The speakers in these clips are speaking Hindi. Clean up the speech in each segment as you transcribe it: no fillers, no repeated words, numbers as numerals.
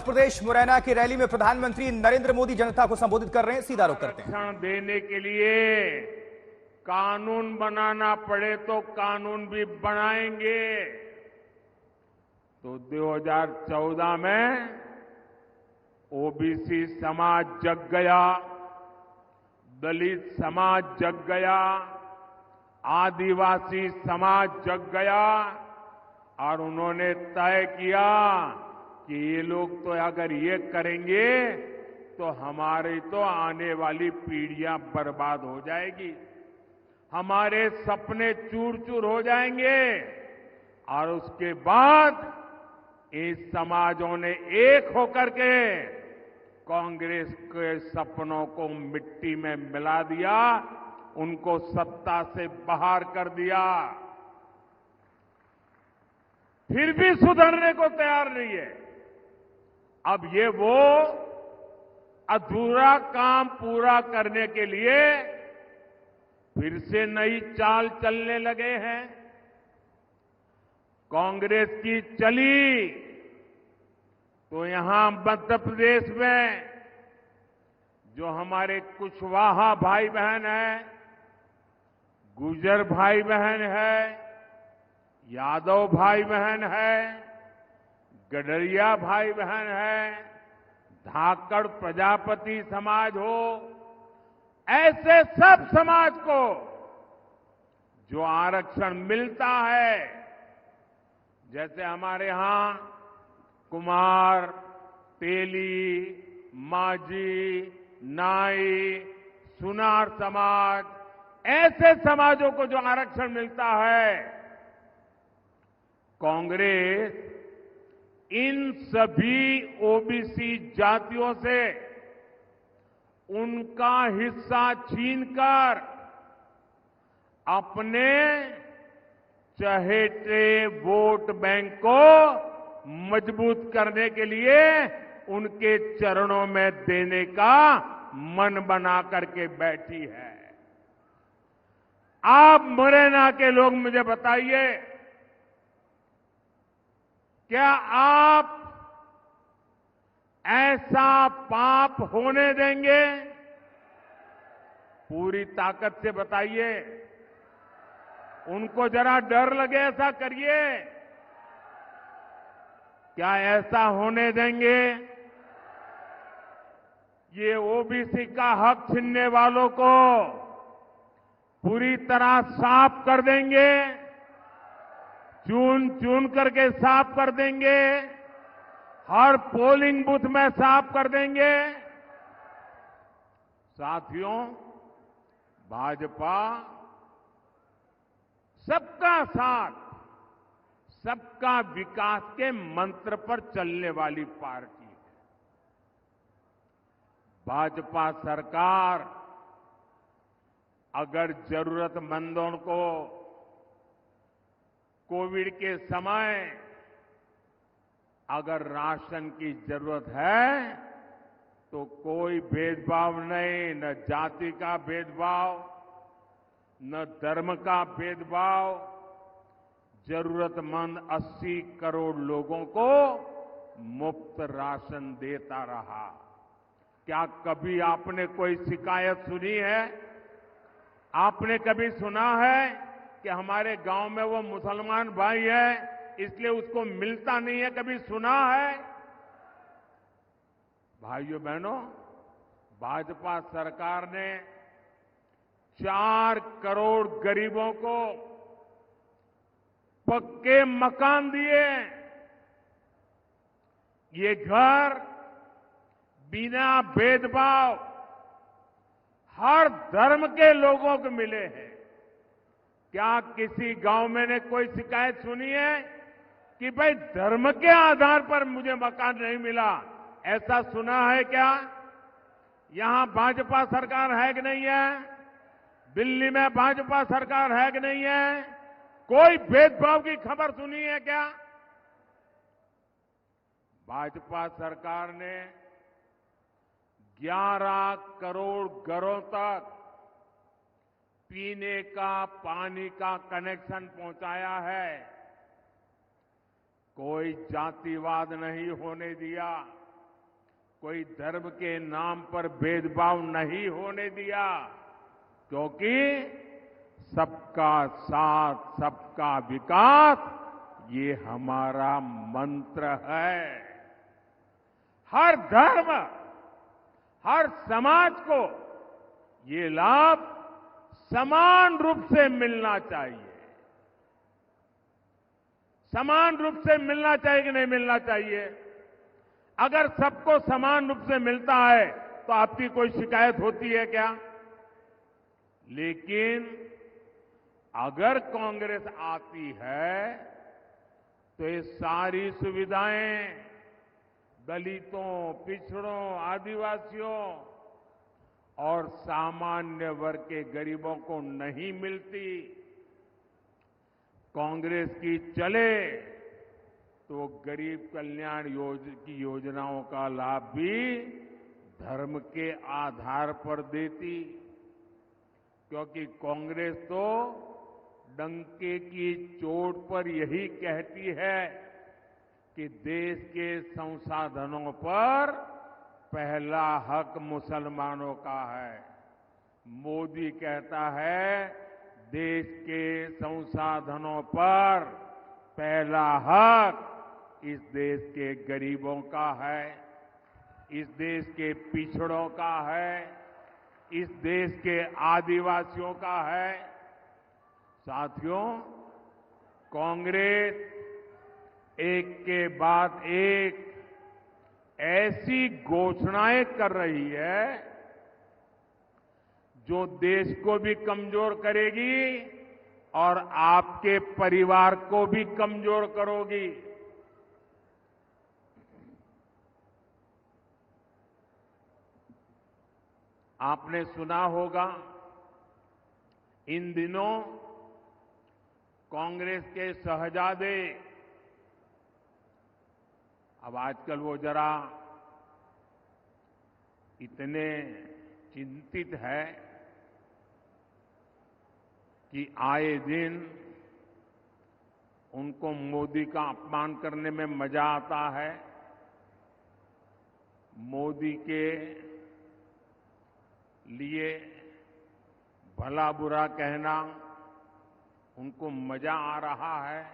मध्य प्रदेश मुरैना की रैली में प्रधानमंत्री नरेंद्र मोदी जनता को संबोधित कर रहे हैं। सीधा रुख करते हैं। आरक्षण देने के लिए कानून बनाना पड़े तो कानून भी बनाएंगे। तो 2014 में ओबीसी समाज जग गया, दलित समाज जग गया, आदिवासी समाज जग गया और उन्होंने तय किया कि ये लोग तो अगर ये करेंगे तो हमारी तो आने वाली पीढ़ियां बर्बाद हो जाएगी, हमारे सपने चूर चूर हो जाएंगे। और उसके बाद इस समाजों ने एक होकर के कांग्रेस के सपनों को मिट्टी में मिला दिया, उनको सत्ता से बाहर कर दिया। फिर भी सुधरने को तैयार नहीं है। अब ये वो अधूरा काम पूरा करने के लिए फिर से नई चाल चलने लगे हैं। कांग्रेस की चली तो यहां मध्य प्रदेश में जो हमारे कुशवाहा भाई बहन हैं, गुर्जर भाई बहन है, यादव भाई बहन है, गडरिया भाई बहन है, धाकड़ प्रजापति समाज हो, ऐसे सब समाज को जो आरक्षण मिलता है, जैसे हमारे यहां कुमार, तेली, माझी, नाई, सुनार समाज, ऐसे समाजों को जो आरक्षण मिलता है, कांग्रेस इन सभी ओबीसी जातियों से उनका हिस्सा छीनकर अपने चहेते वोट बैंक को मजबूत करने के लिए उनके चरणों में देने का मन बना करके बैठी है। आप मुरैना के लोग मुझे बताइए, क्या आप ऐसा पाप होने देंगे? पूरी ताकत से बताइए। उनको जरा डर लगे ऐसा करिए। क्या ऐसा होने देंगे? ये ओबीसी का हक छीनने वालों को पूरी तरह साफ कर देंगे, चुन चुन करके साफ कर देंगे, हर पोलिंग बूथ में साफ कर देंगे। साथियों, भाजपा सबका साथ, सबका विकास के मंत्र पर चलने वाली पार्टी है। भाजपा सरकार अगर जरूरतमंदों को कोविड के समय अगर राशन की जरूरत है तो कोई भेदभाव नहीं, न जाति का भेदभाव, न धर्म का भेदभाव, जरूरतमंद 80 करोड़ लोगों को मुफ्त राशन देता रहा। क्या कभी आपने कोई शिकायत सुनी है? आपने कभी सुना है कि हमारे गांव में वो मुसलमान भाई है इसलिए उसको मिलता नहीं है? कभी सुना है? भाइयों बहनों, भाजपा सरकार ने 4 करोड़ गरीबों को पक्के मकान दिए। ये घर बिना भेदभाव हर धर्म के लोगों को मिले हैं। क्या किसी गांव में ने कोई शिकायत सुनी है कि भाई धर्म के आधार पर मुझे मकान नहीं मिला? ऐसा सुना है क्या? यहां भाजपा सरकार है कि नहीं है? दिल्ली में भाजपा सरकार है कि नहीं है? कोई भेदभाव की खबर सुनी है क्या? भाजपा सरकार ने 11 करोड़ घरों तक पीने का पानी का कनेक्शन पहुंचाया है। कोई जातिवाद नहीं होने दिया, कोई धर्म के नाम पर भेदभाव नहीं होने दिया, क्योंकि सबका साथ सबका विकास ये हमारा मंत्र है। हर धर्म, हर समाज को ये लाभ समान रूप से मिलना चाहिए। समान रूप से मिलना चाहिए कि नहीं मिलना चाहिए? अगर सबको समान रूप से मिलता है तो आपकी कोई शिकायत होती है क्या? लेकिन अगर कांग्रेस आती है तो ये सारी सुविधाएं दलितों, पिछड़ों, आदिवासियों और सामान्य वर्ग के गरीबों को नहीं मिलती। कांग्रेस की चले तो गरीब कल्याण की योजनाओं का लाभ भी धर्म के आधार पर देती, क्योंकि कांग्रेस तो डंके की चोट पर यही कहती है कि देश के संसाधनों पर पहला हक मुसलमानों का है। मोदी कहता है देश के संसाधनों पर पहला हक इस देश के गरीबों का है, इस देश के पिछड़ों का है, इस देश के आदिवासियों का है। साथियों, कांग्रेस एक के बाद एक ऐसी घोषणाएं कर रही है जो देश को भी कमजोर करेगी और आपके परिवार को भी कमजोर करोगी। आपने सुना होगा इन दिनों कांग्रेस के शहजादे, अब आजकल वो जरा इतने चिंतित है कि आए दिन उनको मोदी का अपमान करने में मजा आता है। मोदी के लिए भला बुरा कहना उनको मजा आ रहा है।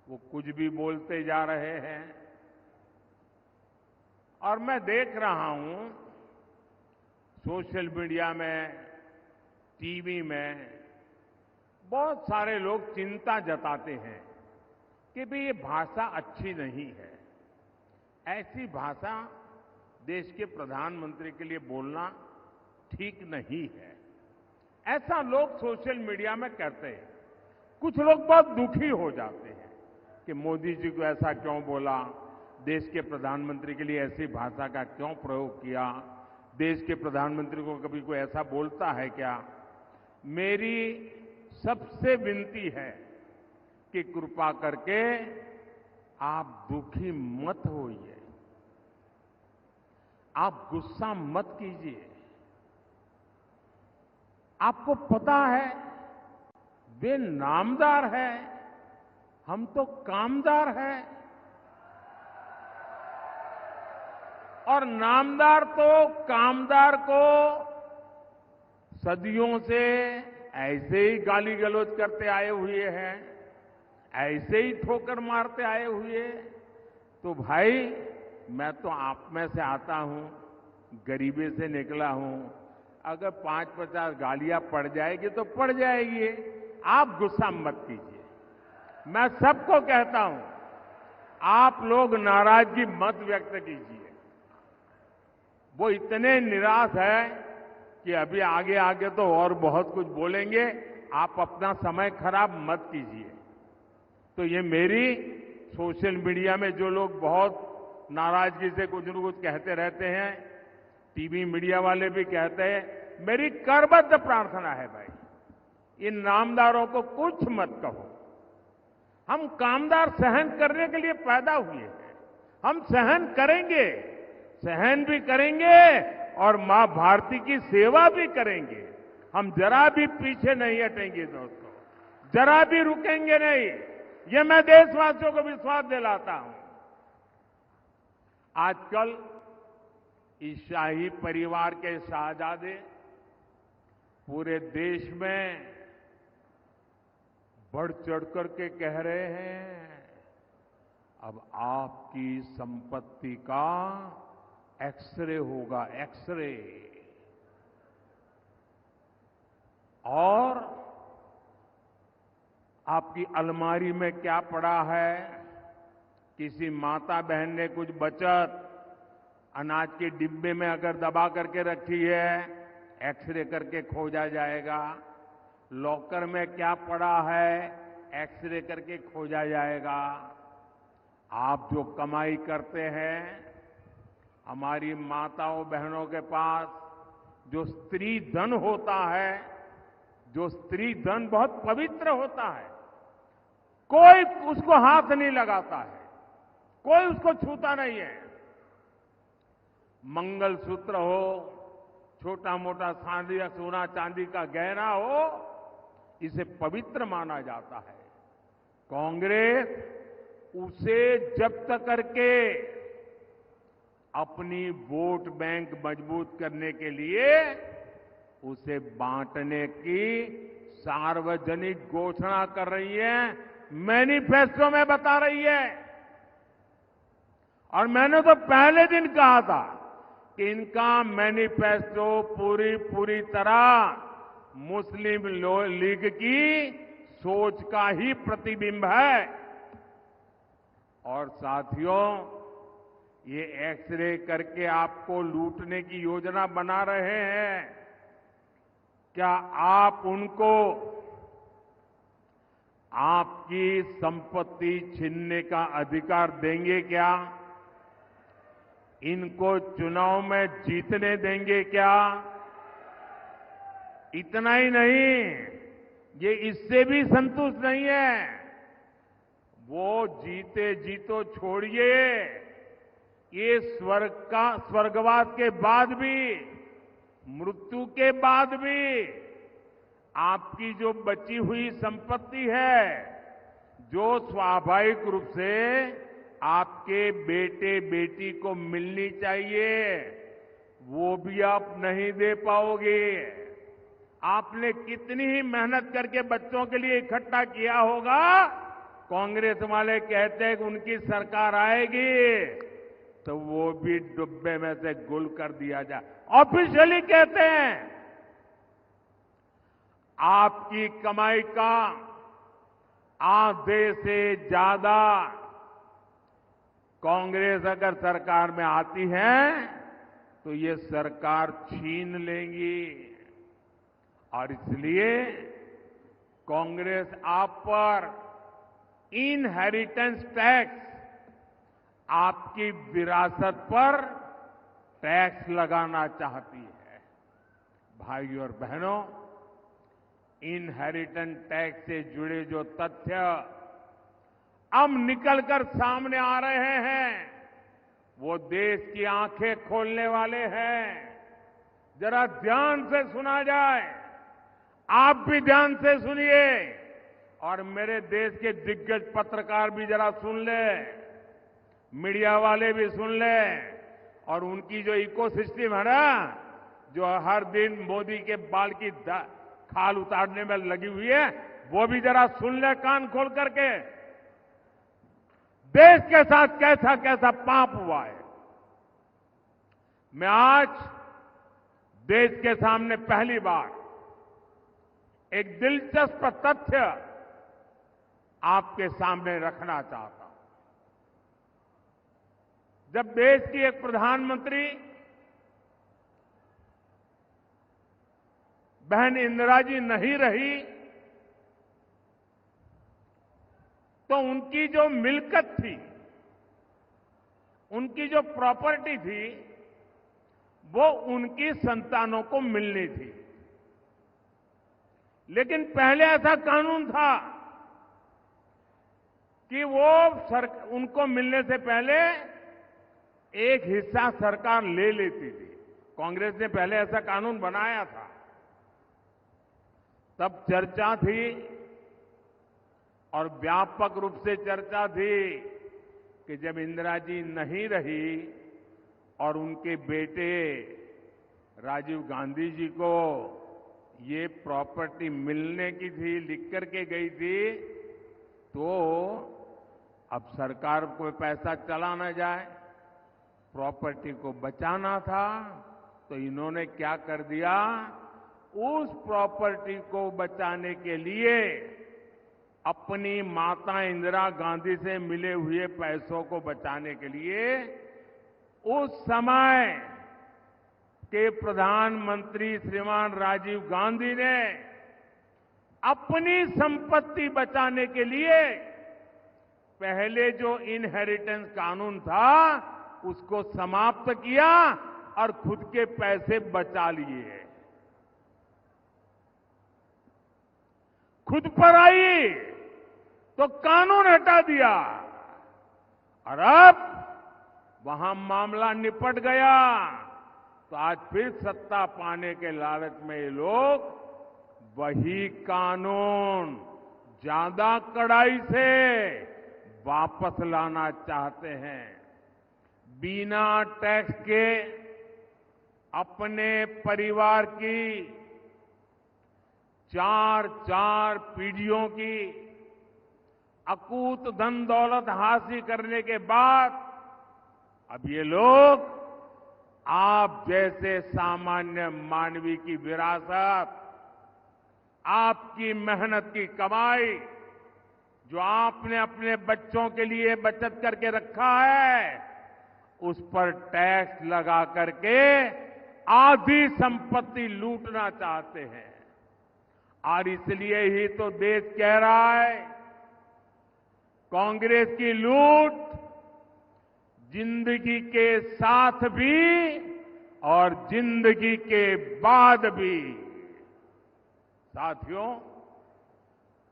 वो कुछ भी बोलते जा रहे हैं और मैं देख रहा हूं सोशल मीडिया में, टीवी में बहुत सारे लोग चिंता जताते हैं कि भाई ये भाषा अच्छी नहीं है। ऐसी भाषा देश के प्रधानमंत्री के लिए बोलना ठीक नहीं है, ऐसा लोग सोशल मीडिया में कहते हैं। कुछ लोग बहुत दुखी हो जाते हैं कि मोदी जी को ऐसा क्यों बोला, देश के प्रधानमंत्री के लिए ऐसी भाषा का क्यों प्रयोग किया, देश के प्रधानमंत्री को कभी कोई ऐसा बोलता है क्या? मेरी सबसे विनती है कि कृपा करके आप दुखी मत होइए, आप गुस्सा मत कीजिए। आपको पता है वे नामदार है, हम तो कामदार हैं। और नामदार तो कामदार को सदियों से ऐसे ही गाली गलौज करते आए हुए हैं, ऐसे ही ठोकर मारते आए हुए। तो भाई मैं तो आप में से आता हूं, गरीबी से निकला हूं। अगर 5-50 गालियां पड़ जाएगी तो पड़ जाएगी, आप गुस्सा मत कीजिए। मैं सबको कहता हूं, आप लोग नाराजगी मत व्यक्त कीजिए। वो इतने निराश है कि अभी आगे आगे तो और बहुत कुछ बोलेंगे, आप अपना समय खराब मत कीजिए। तो ये मेरी सोशल मीडिया में जो लोग बहुत नाराजगी से कुछ न कुछ कहते रहते हैं, टीवी मीडिया वाले भी कहते हैं, मेरी करबद्ध प्रार्थना है भाई इन नामदारों को कुछ मत कहो। हम कामदार सहन करने के लिए पैदा हुए हैं, हम सहन करेंगे, सहन भी करेंगे और मां भारती की सेवा भी करेंगे। हम जरा भी पीछे नहीं हटेंगे दोस्तों, जरा भी रुकेंगे नहीं। ये मैं देशवासियों को विश्वास दिलाता हूं। आजकल इस शाही परिवार के शहजादे पूरे देश में बढ़ चढ़ करके कह रहे हैं, अब आपकी संपत्ति का एक्सरे होगा, एक्सरे। और आपकी अलमारी में क्या पड़ा है, किसी माता बहन ने कुछ बचत अनाज के डिब्बे में अगर दबा करके रखी है, एक्सरे करके खोजा जाएगा। लॉकर में क्या पड़ा है, एक्सरे करके खोजा जाएगा। आप जो कमाई करते हैं, हमारी माताओं बहनों के पास जो स्त्री धन होता है, जो स्त्री धन बहुत पवित्र होता है, कोई उसको हाथ नहीं लगाता है, कोई उसको छूता नहीं है। मंगलसूत्र हो, छोटा मोटा सोना चांदी का गहना हो, इसे पवित्र माना जाता है। कांग्रेस उसे जब्त करके अपनी वोट बैंक मजबूत करने के लिए उसे बांटने की सार्वजनिक घोषणा कर रही है, मैनिफेस्टो में बता रही है। और मैंने तो पहले दिन कहा था कि इनका मैनिफेस्टो पूरी तरह मुस्लिम लीग की सोच का ही प्रतिबिंब है। और साथियों, ये एक्सरे करके आपको लूटने की योजना बना रहे हैं। क्या आप उनको आपकी संपत्ति छीनने का अधिकार देंगे क्या? इनको चुनाव में जीतने देंगे क्या? इतना ही नहीं, ये इससे भी संतुष्ट नहीं है। वो जीते जीतो छोड़िए, ये स्वर्गवास के बाद भी, मृत्यु के बाद भी आपकी जो बची हुई संपत्ति है, जो स्वाभाविक रूप से आपके बेटे बेटी को मिलनी चाहिए, वो भी आप नहीं दे पाओगे। आपने कितनी ही मेहनत करके बच्चों के लिए इकट्ठा किया होगा। कांग्रेस वाले कहते हैं कि उनकी सरकार आएगी तो वो भी डुब्बे में से गुल कर दिया जाए। ऑफिशियली कहते हैं आपकी कमाई का आधे से ज्यादा कांग्रेस अगर सरकार में आती है तो ये सरकार छीन लेंगी। और इसलिए कांग्रेस आप पर इनहेरिटेंस टैक्स, आपकी विरासत पर टैक्स लगाना चाहती है। भाइयों और बहनों, इनहेरिटेंस टैक्स से जुड़े जो तथ्य अब निकलकर सामने आ रहे हैं, वो देश की आंखें खोलने वाले हैं। जरा ध्यान से सुना जाए, आप भी ध्यान से सुनिए और मेरे देश के दिग्गज पत्रकार भी जरा सुन ले, मीडिया वाले भी सुन ले, और उनकी जो इकोसिस्टम है ना, जो हर दिन मोदी के बाल की खाल उतारने में लगी हुई है, वो भी जरा सुन ले कान खोल करके। देश के साथ कैसा कैसा पाप हुआ है। मैं आज देश के सामने पहली बार एक दिलचस्प तथ्य आपके सामने रखना चाहता हूं। जब देश की एक प्रधानमंत्री बहन इंदिरा जी नहीं रही, तो उनकी जो मिल्कत थी, उनकी जो प्रॉपर्टी थी, वो उनकी संतानों को मिलनी थी। लेकिन पहले ऐसा कानून था कि वो उनको मिलने से पहले एक हिस्सा सरकार ले लेती थी। कांग्रेस ने पहले ऐसा कानून बनाया था। तब चर्चा थी और व्यापक रूप से चर्चा थी कि जब इंदिरा जी नहीं रही और उनके बेटे राजीव गांधी जी को ये प्रॉपर्टी मिलने की थी, लिख करके गई थी, तो अब सरकार को पैसा चला ना जाए, प्रॉपर्टी को बचाना था, तो इन्होंने क्या कर दिया, उस प्रॉपर्टी को बचाने के लिए अपनी माता इंदिरा गांधी से मिले हुए पैसों को बचाने के लिए उस समय के प्रधानमंत्री श्रीमान राजीव गांधी ने अपनी संपत्ति बचाने के लिए पहले जो इनहेरिटेंस कानून था उसको समाप्त किया और खुद के पैसे बचा लिए। खुद पर आई तो कानून हटा दिया और अब वहां मामला निपट गया, तो आज फिर सत्ता पाने के लालच में ये लोग वही कानून ज्यादा कड़ाई से वापस लाना चाहते हैं। बिना टैक्स के अपने परिवार की 4 पीढ़ियों की अकूत धन दौलत हासिल करने के बाद अब ये लोग आप जैसे सामान्य मानवी की विरासत, आपकी मेहनत की कमाई, जो आपने अपने बच्चों के लिए बचत करके रखा है, उस पर टैक्स लगा करके आधी संपत्ति लूटना चाहते हैं। और इसलिए ही तो देश कह रहा है, कांग्रेस की लूट जिंदगी के साथ भी और जिंदगी के बाद भी। साथियों,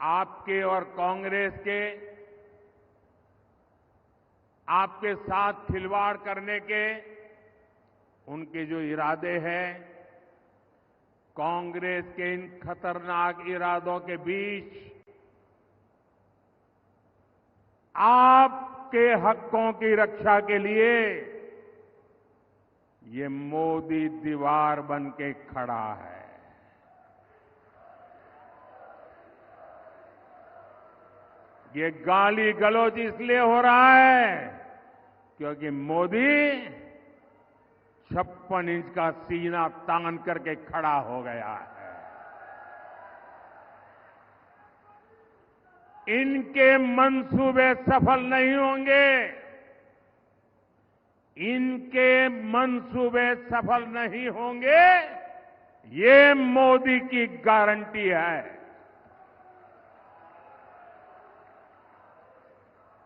आपके और कांग्रेस के आपके साथ खिलवाड़ करने के उनके जो इरादे हैं, कांग्रेस के इन खतरनाक इरादों के बीच आपके हकों की रक्षा के लिए ये मोदी दीवार बन के खड़ा है। ये गाली गलौज इसलिए हो रहा है क्योंकि मोदी 56 इंच का सीना तान करके खड़ा हो गया है। इनके मंसूबे सफल नहीं होंगे, इनके मंसूबे सफल नहीं होंगे, ये मोदी की गारंटी है।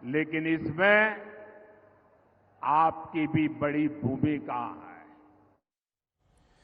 लेकिन इसमें आपकी भी बड़ी भूमिका है।